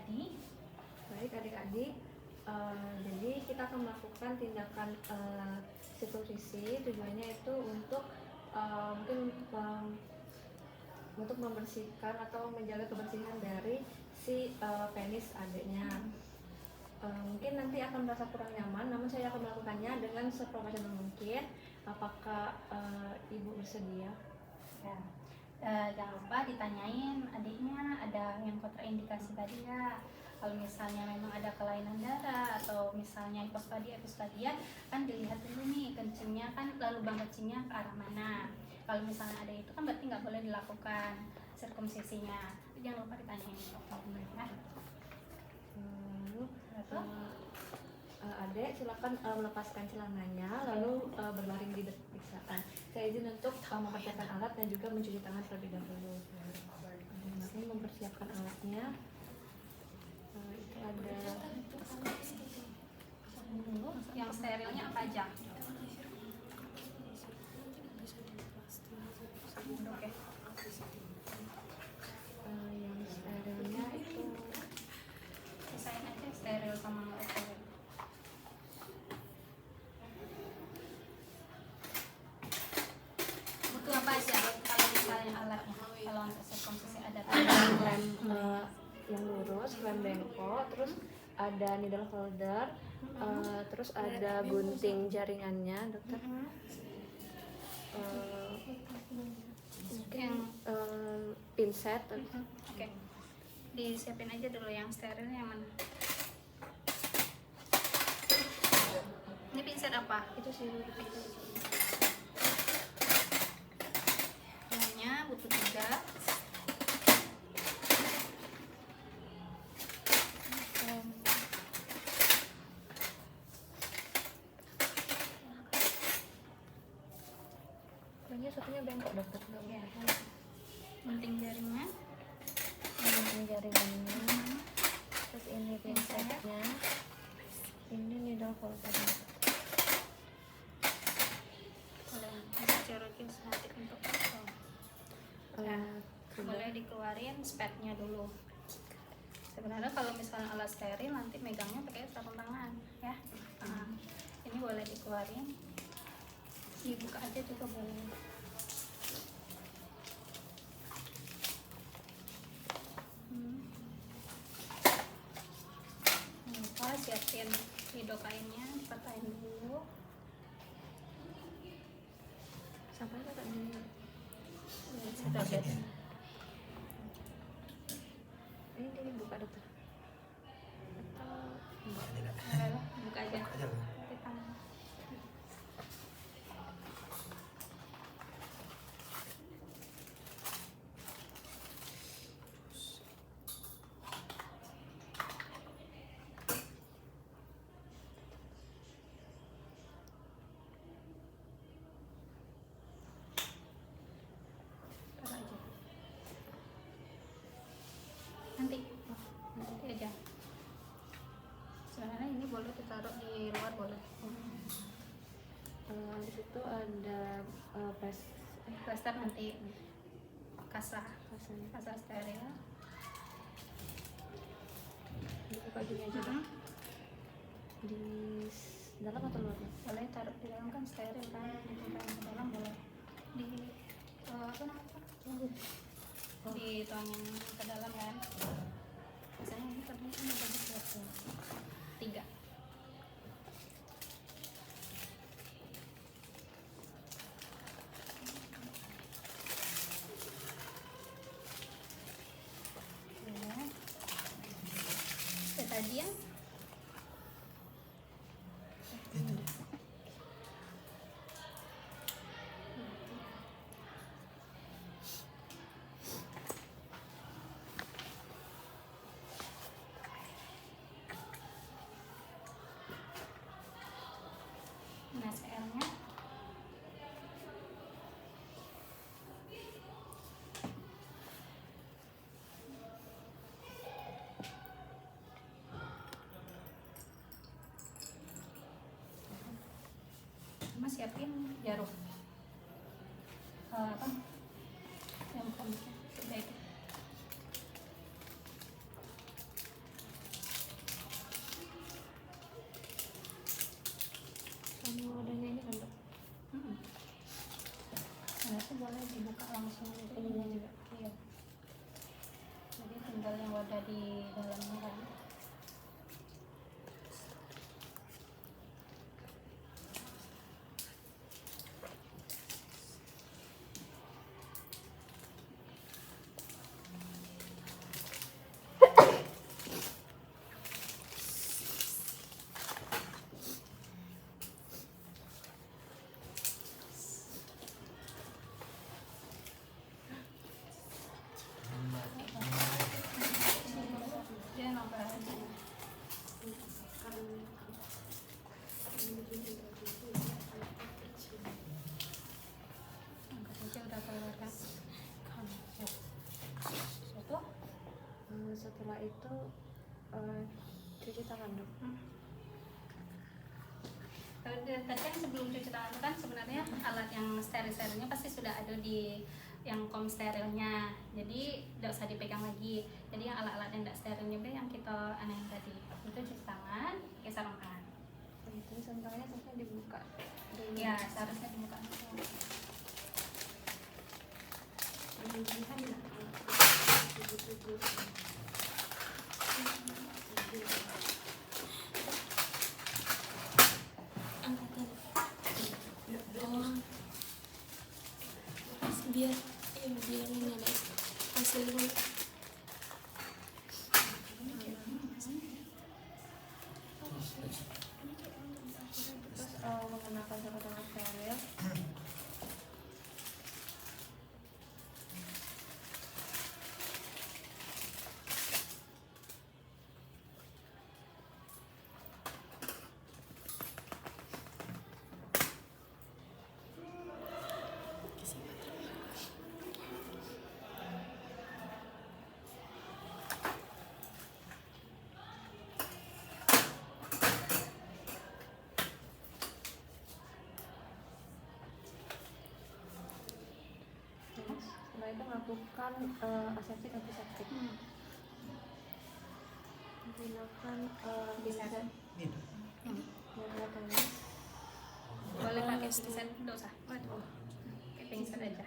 tadi? Baik adik-adik, jadi kita akan melakukan tindakan sirkulasi. Tujuannya itu untuk mungkin untuk membersihkan atau menjaga kebersihan dari si penis adiknya. Mungkin nanti akan merasa kurang nyaman, namun saya akan melakukannya dengan seprofesional mungkin. Apakah ibu bersedia? Ya. Jangan lupa ditanyain adiknya ada yang kontraindikasi tadi ya. Kalau misalnya memang ada kelainan darah atau misalnya hipostadia kan dilihat dulu nih kencingnya kan lubang kencingnya ke arah mana. Kalau misalnya ada itu kan berarti nggak boleh dilakukan sirkumsisinya. Jangan lupa ditanyain dokternya ya. Adek silakan melepaskan celananya lalu berbaring di periksaan. Saya izin untuk mempersiapkan alat dan juga mencuci tangan terlebih dahulu. Ini mempersiapkan alatnya. Itu ada yang sterilnya apa aja? Oke. Yang sterilnya itu Sisain aja steril sama nggak steril. Butuh apa aja kalau misalnya alatnya? Kalau untuk sirkumsisi ada lem yang lurus, lem bengkok, terus ada needle holder, terus ada gunting jaringannya, dokter. Mungkin pinset. Oke. Disiapin aja dulu yang steril yang mana? Ini pinset apa? Itu sih. Lemnya butuh 3. Ini satunya bengkok dokter. Ya. Gunting jaringnya. Gunting jaringannya. Terus ini pinsetnya. Ini needle holder. Boleh corokin sedikit untuk boleh dikeluarin spatnya dulu. Sebenarnya kalau misalnya alat steril nanti megangnya pakai sarung tangan ya. Ini boleh dikeluarin, dibuka aja juga boleh. Lupa siapin lidokainnya, dipatahin dulu. Sampai apa ini? Sudah bed. Ini buka dokter. Buka aja. Pakai tangan. Taruh aja. Nanti aja. Sebenarnya ini boleh ditaruh di luar boleh. Di situ ada Plaster nanti kasa pasang steril. dibuka gini aja Dok. Di dalam atau luar? Boleh taruh di dalam kan steril kan, ditumpahkan ke dalam boleh. Di apa namanya? Dituangin ke dalam kan. Biasanya ini katanya kan bagus buat 3. Tadi yang nah CL-nya Mas siapin jarum apa yang komiknya sudah itu yang wadah di dalamnya kan. Dia nambah aja. Angkat aja udah keluar kan. Satu. Setelah itu cuci tangan dok. Tadi kan sebelum cuci tangan itu kan sebenarnya alat yang steril-sterilnya pasti sudah ada di yang kom sterilnya, jadi tidak usah dipegang lagi. Jadi yang alat-alat yang tidak sterilnya itu yang kita anain tadi itu cuci tangan pakai sarung tangan. Terus sarung tangannya seharusnya dibuka. Ya seharusnya dibuka dulu. biar ini ada hasilnya. Terus menggunakan sarung tangan steril. Setelah itu melakukan aseptik antiseptik. Menggunakan pinset yang tenis. Boleh pakai pinset, tidak usah. Pakai pinset aja.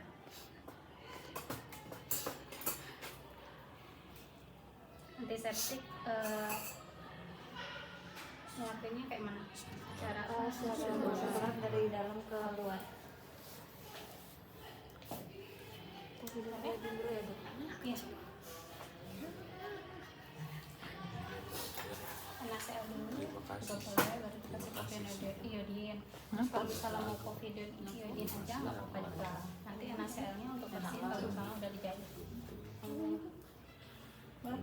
Antiseptik ngelakuinnya kayak mana? Cara Sekarang dari dalam ke luar. Lihat dulu ya dok. Iya. NaCl dulu, udah boleh, baru kita kasih iodin. Kalau misalnya mau kopi iodin aja nggak apa-apa juga. Nanti NaCl-nya untuk bersih kalau misalnya udah dijahit. Boleh?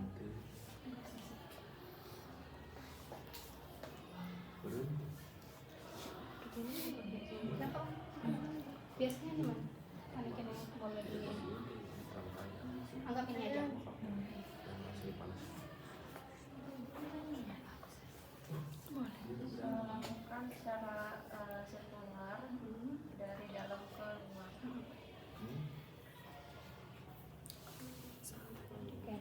Biasanya di mana? Manikin yang boleh di anggap ini aja. Melakukan secara sirkular dari dalam ke luar. Oke.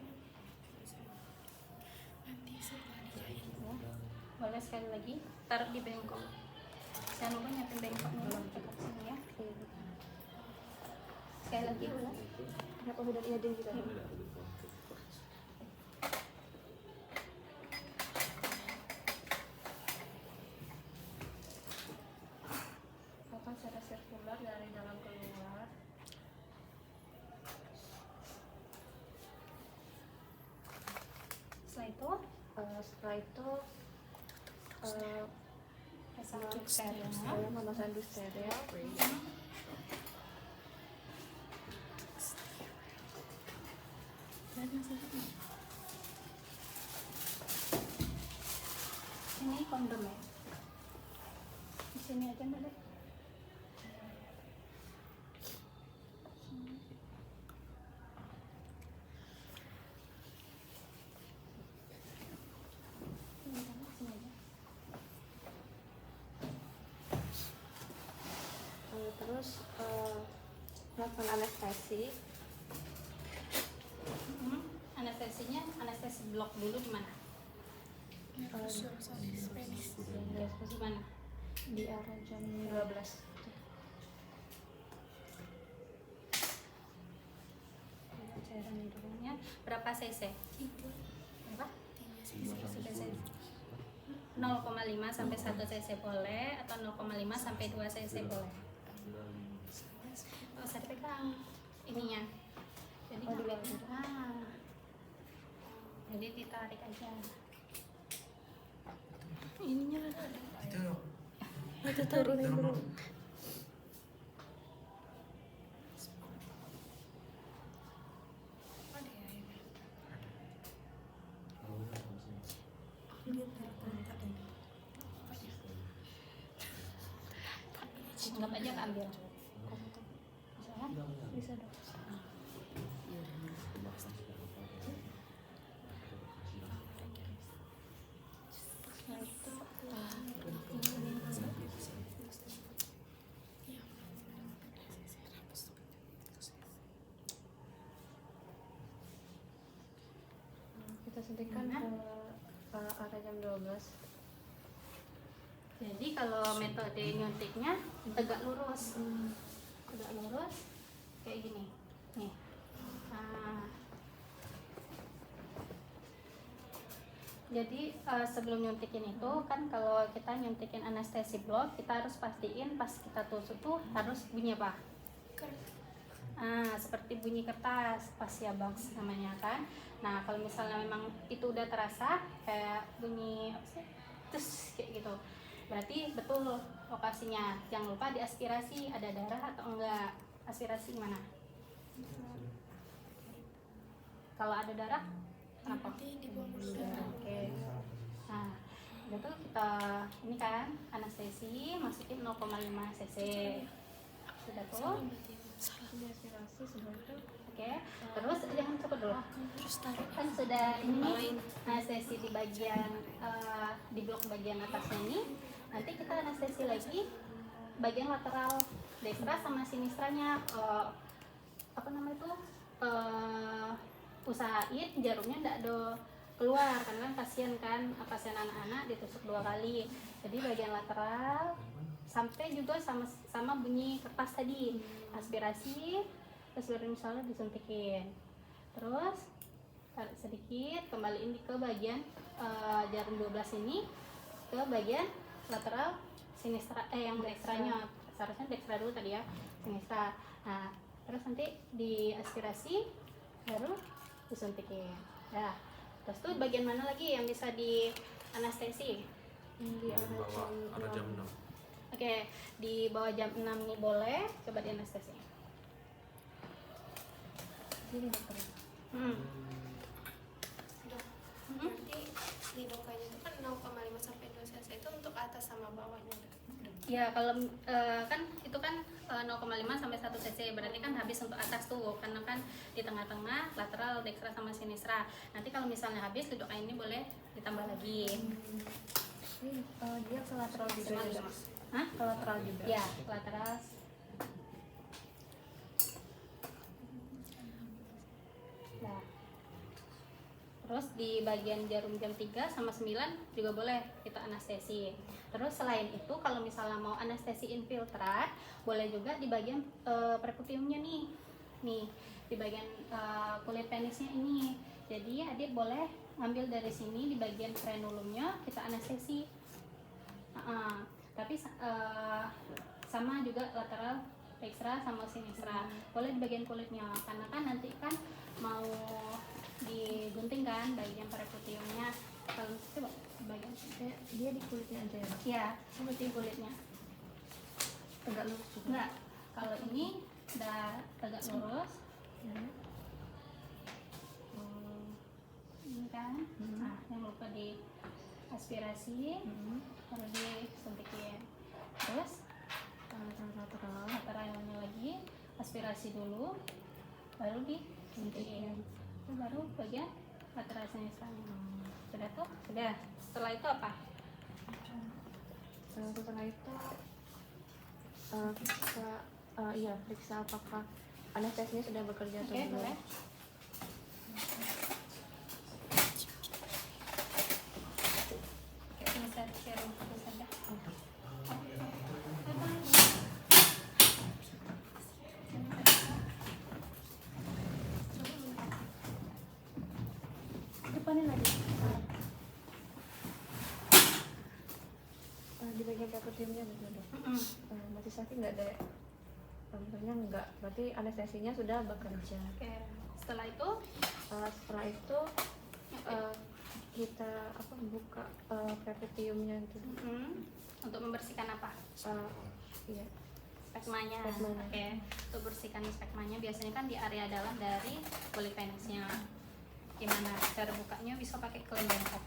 Boleh sekali lagi taruh di bengkok. Jangan lupa nyiapin bengkoknya belum dekat sini ya. Sekali lagi dulu. Kenapa udah iodin kita dok? Melakukan secara sirkular dari dalam ke luar. Setelah itu pasang handuk sterilnya. Saya memasang handuk steril. Ini kondom ya. Di sini aja boleh. Terus melakukan anestesi. Anestesinya, anestesi blok dulu di mana? Di mana? Di arah jam 12. cairan hidungnya berapa cc? Itu Berapa? 3 cc. 0,5 sampai 1 cc boleh atau 0,5 sampai 2 cc boleh. Oh, usah dipegang ininya. Jadi jadi ditarik aja. Ininya ada. Itu turunin dulu. Anggap aja keambil. Bisa dong. Nah, itu Kita suntikan ke area jam 12. jadi kalau metode nyuntiknya tegak lurus. Tegak lurus kayak gini. Nih. Nah, jadi sebelum nyuntikin itu kan kalau kita nyuntikin anestesi blok kita harus pastiin pas kita tusuk tuh harus bunyi apa? Seperti bunyi kertas Pasiabox namanya kan. Nah kalau misalnya memang itu udah terasa kayak bunyi apa sih? Terus kayak gitu, berarti betul lokasinya. Jangan lupa diaspirasi ada darah atau enggak. Aspirasi gimana? Kalau ada darah apa? Nanti dibuang dulu darah. Oke. Nah, itu kita ini kan anestesi masukin 0,5 cc. Sudah tuh. Ini aspirasi sudah itu. Oke. Terus jangan cukup dulu. Terus tarik. Kan sudah ini anestesi di bagian di blok bagian atasnya ini. Nanti kita anestesi lagi bagian lateral dextra sama sinistranya. Apa namanya itu? Usahain jarumnya ndak ada keluar karena kan pasien anak-anak ditusuk 2 kali. Jadi bagian lateral sampai juga sama bunyi kertas tadi. Aspirasi terus baru misalnya disuntikin. Terus tarik sedikit, kembaliin ke bagian jarum 12 ini ke bagian lateral sinistra yang dextranya. Seharusnya dextra dulu tadi ya, sinistra. Nah, terus nanti diaspirasi baru disuntikin. Nah, terus tuh bagian mana lagi yang bisa di anestesi? Di ada jam 6. Oke, di bawah jam 6 nih boleh coba di anestesi. Ini dokter. Nanti di dokanya itu kan 0,5 sampai 2 cc itu untuk atas sama bawahnya. Ya kalau kan itu kan 0,5 sampai 1 cc berarti kan habis untuk atas tuh karena kan di tengah-tengah lateral dextra sama sinistra. Nanti kalau misalnya habis duduk ini boleh ditambah lagi. Ini dia ke lateral juga. Hah? Ke lateral juga. Ya lateral. Nah. Terus di bagian jarum jam 3 sama 9 juga boleh kita anestesi. Terus selain itu kalau misalnya mau anestesi infiltrat boleh juga di bagian percutiumnya nih. Nih, di bagian kulit penisnya ini. Jadi adik boleh ngambil dari sini di bagian frenulumnya kita anestesi. Tapi sama juga lateral dextra sama sinistra. Boleh di bagian kulitnya karena kan nanti kan mau digunting kan bagian percutiumnya. Kalau coba bagian Dia di kulitnya aja ya. ya seperti kulitnya. Tegak lurus juga. Enggak, kalau ini udah tegak lurus ini kan. Nah, yang lupa di aspirasi baru disuntikin. Terus lateralnya lagi aspirasi dulu baru disuntikin. Itu baru bagian lateral sinistranya. Sudah tuh? Sudah. Setelah itu apa? Setelah itu periksa apakah anestesinya sudah bekerja atau Oke, belum. boleh. Ini saya share terus saja. depanin lagi. Di bagian perkutimnya gitu dok. Masih sakit nggak ada? Tentunya enggak, berarti anestesinya sudah bekerja. Oke, setelah itu Setelah itu kita buka perkutiumnya itu. untuk membersihkan apa? Iya. Spermanya. Spermanya. Oke, untuk bersihkan spermanya biasanya kan di area dalam dari kulit penisnya. Gimana cara bukanya? Bisa pakai klem bengkok.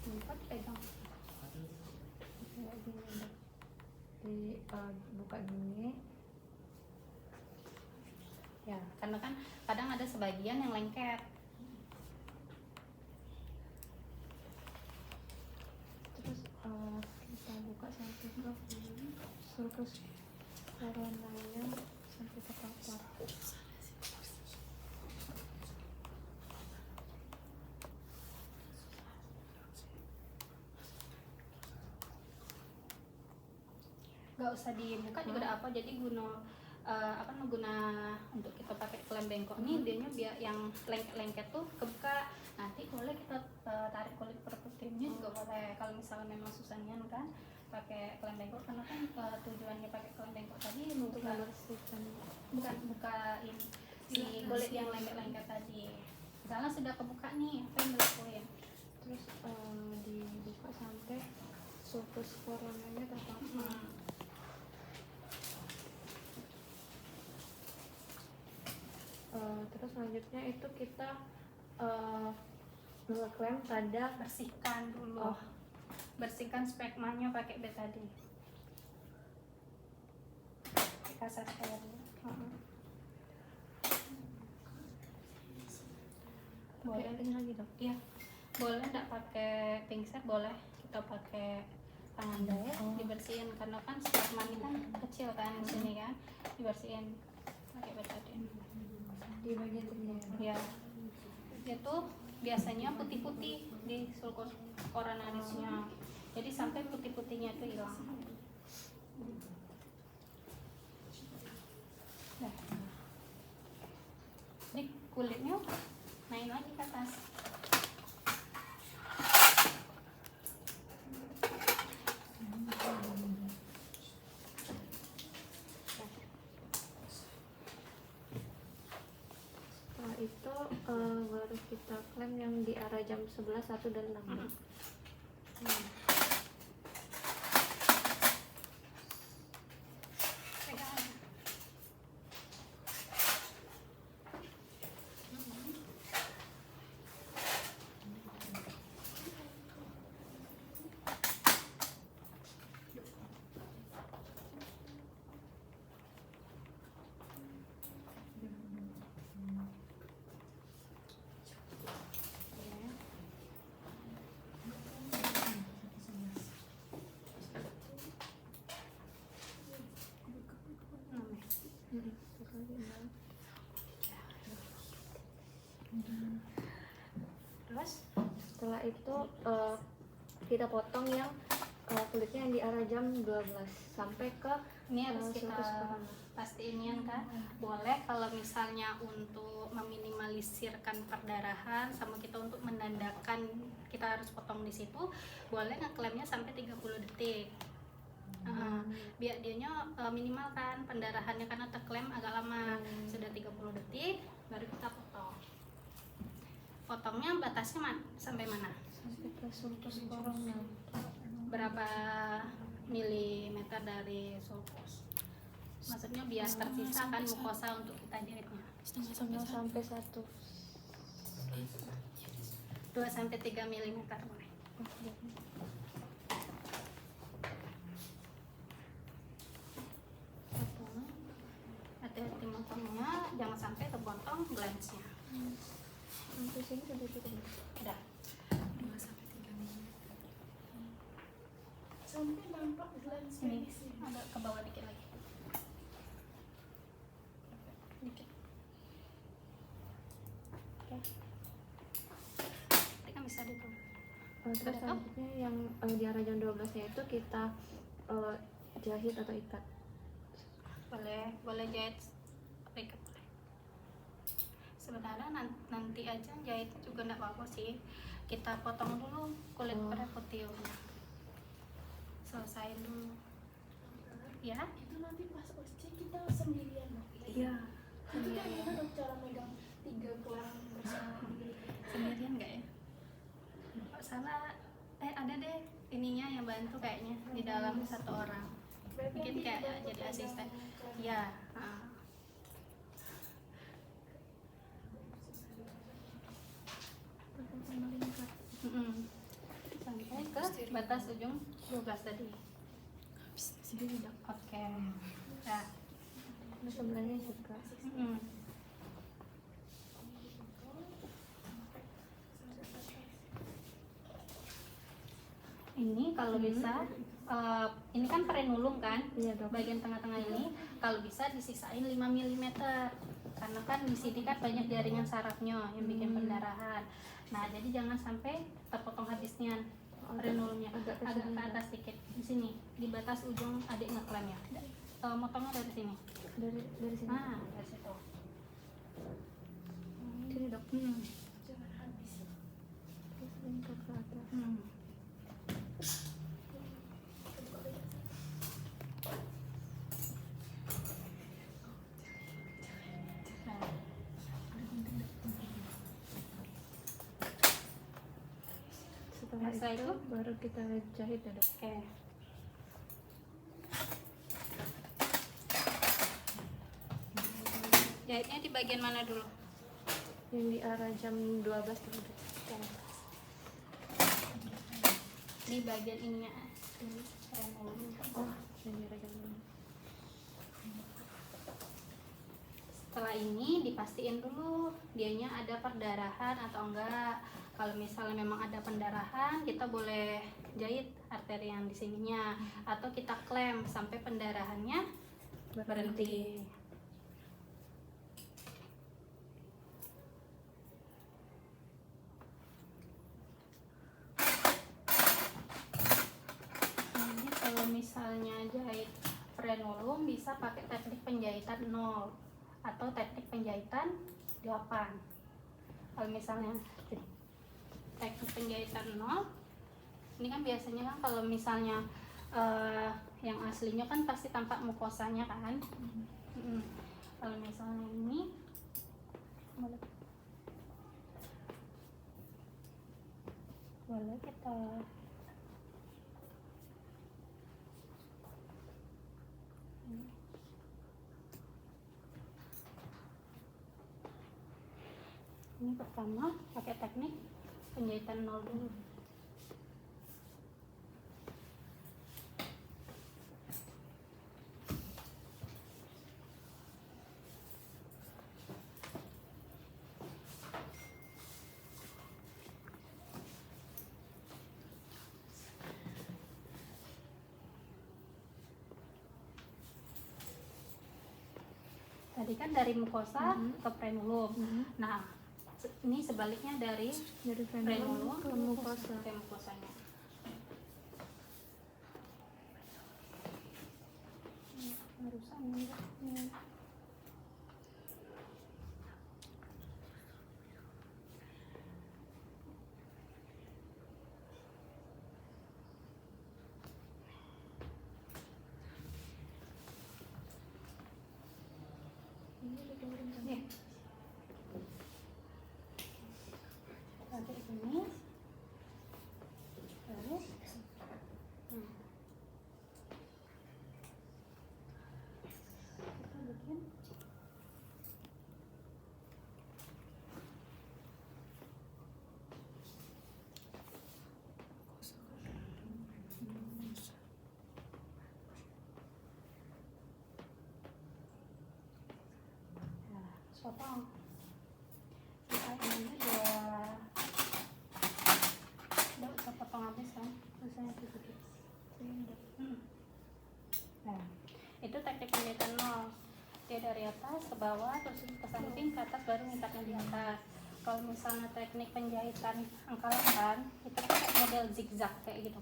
Bengkok pegang. Buka gini. Ya, karena kan kadang ada sebagian yang lengket. Terus kita buka sampai ke sulcus coronanya sampai ke papar. Gak usah dibuka juga ada apa, jadi guna untuk kita pakai klem bengkok nih, dianya biar yang lengket-lengket tuh kebuka. Nanti boleh kita tarik kulit perkutimnya juga boleh, kalau misalnya memang susahnya kan pakai klem bengkok, karena kan tujuannya pakai klem bengkok tadi Untuk buka, membersihkan. bukan bukain si kulit yang lengket-lengket tadi. Misalnya sudah kebuka nih, apa yang dilakuin? Terus dibuka sampai sulcus coronanya terpapar. Terus selanjutnya itu kita ngeklem pada Bersihkan dulu. Bersihkan spermanya pakai betadine. Kasar air. Boleh ini lagi dok. Iya, boleh nggak pakai pinset, boleh kita pakai tangan ya, dibersihin karena kan sperma ini kan kecil kan di sini kan, dibersihin pakai betadine. Di bagian sini Ya, itu biasanya putih-putih di sulcus coronarisnya, jadi sampai putih-putihnya itu hilang. Nah, di kulitnya naik lagi ke atas. Setelah itu baru kita klem yang di area jam 11, 1, dan 6. Pegang. Terus Setelah itu kita potong yang kulitnya yang di area jam 12 sampai ke ini harus kita sulcus corona. pastiin kan, boleh kalau misalnya untuk meminimalisirkan perdarahan sama kita untuk menandakan kita harus potong di situ, boleh ngeklemnya sampai 30 detik. Biar dianya minimal kan pendarahannya, karena terklem agak lama. Sudah 30 detik baru kita potong. Potongnya batasnya sampai mana? Sampai ke sulcus corona. Berapa milimeter dari sulcus? Maksudnya biar tersisa kan mukosa untuk kita jahitnya. Setengah sampai 1. 2 sampai 3 milimeter boleh. Potong. Hati-hati motongnya, jangan sampai kepotong glansnya. Sampai sini sudah cukup. Udah. 2 sampai 3 mili. Sampai nampak glans Ini penisnya. agak ke bawah dikit lagi. Dikit. Oke. Nanti kan bisa ditutup. Terus Udah, selanjutnya yang di area jam 12-nya itu kita jahit atau ikat. Boleh jahit ikat boleh. sebenarnya nanti aja jahit juga nggak apa-apa sih, kita potong dulu kulit preputiumnya, selesain dulu ya. Itu nanti pas OSC kita sendirian dong. Iya, Itu kan kita dong cara megang 3 gelang bersama. sendirian nggak ya? Nggak salah, ada deh ininya yang bantu kayaknya di dalam satu orang, Berarti mungkin nanti kayak kita jadi pegang asisten. kelas. Ya, sampai ke batas ujung 12 tadi. Oke. Nah, Sebelahnya juga. Ini kalau bisa, ini kan frenulum kan, Iya dok. bagian tengah-tengah ini kalau bisa disisain 5 mm, karena kan di sini kan banyak jaringan sarafnya yang bikin pendarahan. Nah, jadi jangan sampai terpotong habisnya frenulumnya, agak ke agak sini, ke Dok. atas dikit di sini, di batas ujung adik ngeklem ya. Motongnya dari sini. Dari sini. Nah, dari situ. Sini dok. Jangan habis. Terus lingkar ke atas. Nah, Setelah Setelah itu itu, baru kita jahit ya dok. oke. Jahitnya di bagian mana dulu? Yang di arah jam 12 dok. Di bagian ininya, frenulum. Oh, yang di arah jam 12. Setelah ini dipastiin dulu dianya ada perdarahan atau enggak. Kalau misalnya memang ada pendarahan, kita boleh jahit arteri yang di sininya atau kita klem sampai pendarahannya berhenti. Ini kalau misalnya jahit frenulum bisa pakai teknik penjahitan 0 atau teknik penjahitan 8. Kalau misalnya teknik penjahitan 0, ini kan biasanya kan kalau misalnya yang aslinya kan pasti tampak mukosanya kan. Kalau misalnya ini boleh kita ini pertama pakai teknik penjahitan 0 dulu. Tadi kan dari mukosa ke frenulum. Nah, ini sebaliknya dari Dari frenulum frenulum ke mukosa. ke mukosanya. Harusan enggak? Nih. Pakai ini. Terus. Kita bikin. Nah, potong. Ini udah kita potong habis kan, susahnya sedikit. Nah, itu teknik penjahitan 0. Dia dari atas ke bawah, terus ke samping, ke atas, baru ngikatnya di atas. Kalau misalnya teknik penjahitan angka 8, itu pakai model zigzag kayak gitu.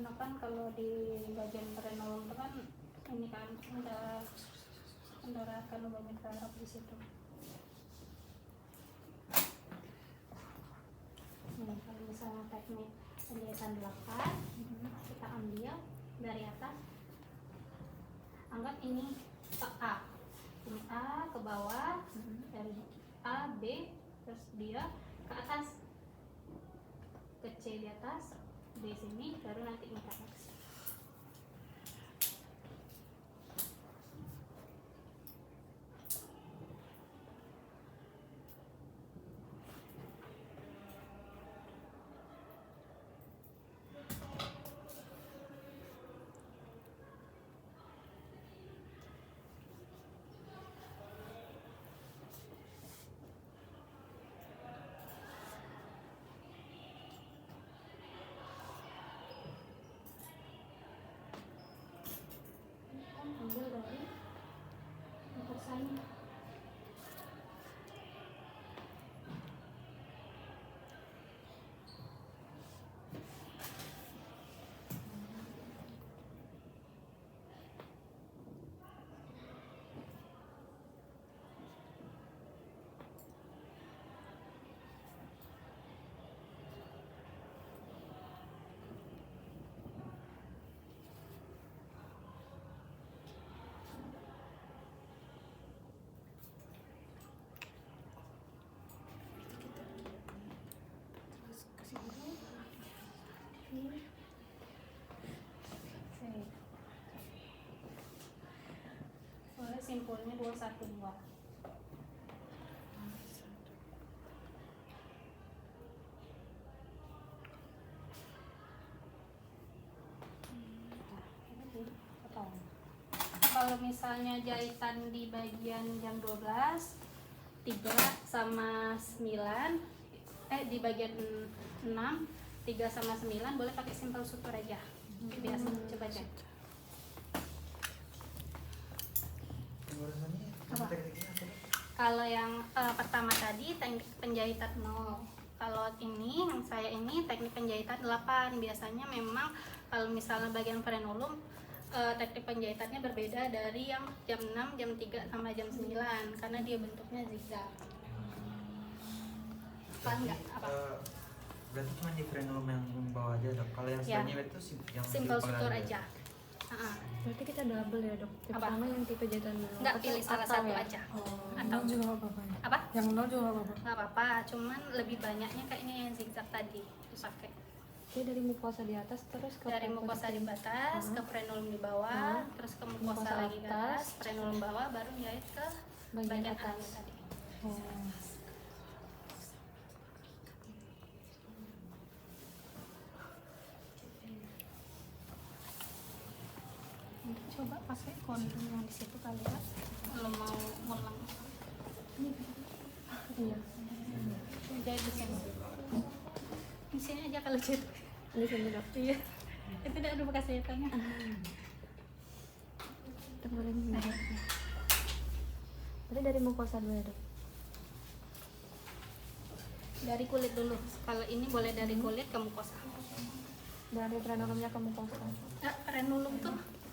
karena kan kalau di bagian frenulum itu kan ini kan ada pendarahan lubang saraf di situ. Kalau misalnya teknik penjahitan belakang, kita ambil dari atas, anggap ini A, ini A ke bawah, dari A, B, terus dia ke atas, ke C di atas, di sini, baru nanti ini ke X. Ambil dari persaingan. Soalnya simpulnya 212. Kalau misalnya jahitan di bagian jam 12, 3 sama 9, di bagian 6, 3 sama 9 boleh pakai simple sutur aja. Biasa coba cek. Apa? Kalau yang pertama tadi teknik penjahitan 0. Kalau ini yang saya ini teknik penjahitan 8. Biasanya memang kalau misalnya bagian frenulum teknik penjahitannya berbeda dari yang jam 6, jam 3 sama jam 9 karena dia bentuknya zigzag. Paham nggak? Apa? Berarti cuma di frenulum yang bawah aja dok. Kalau yang Ya. selanjutnya itu yang Simple di sutur kepala aja. Berarti kita double ya dok. Apa? Pertama yang tipe jahitan nol. Nggak, Atau- pilih salah atau satu ya? aja. Atau juga nggak apa-apa ya? Apa? Yang nol juga nggak apa-apa. Nggak apa-apa, cuman lebih banyaknya kayaknya yang zigzag tadi dipakai. Jadi dari mukosa di atas terus ke Dari mukosa di atas ke frenulum di bawah, terus ke mukosa lagi ke atas, frenulum bawah, baru jahit ke bagian bagian atas. atas tadi. Oh. Coba pakai kondom yang di situ kali ya, kalau mau ngulang. Iya. Jahit di sini. Di sini aja kalau jahit. Di sini dok. Iya. Itu udah ada bekas jahitannya. Kita boleh nih. Berarti dari mukosa dulu ya dok. Dari kulit dulu. Kalau ini boleh dari kulit ke mukosa. Dari frenulumnya ke mukosa. Frenulum tuh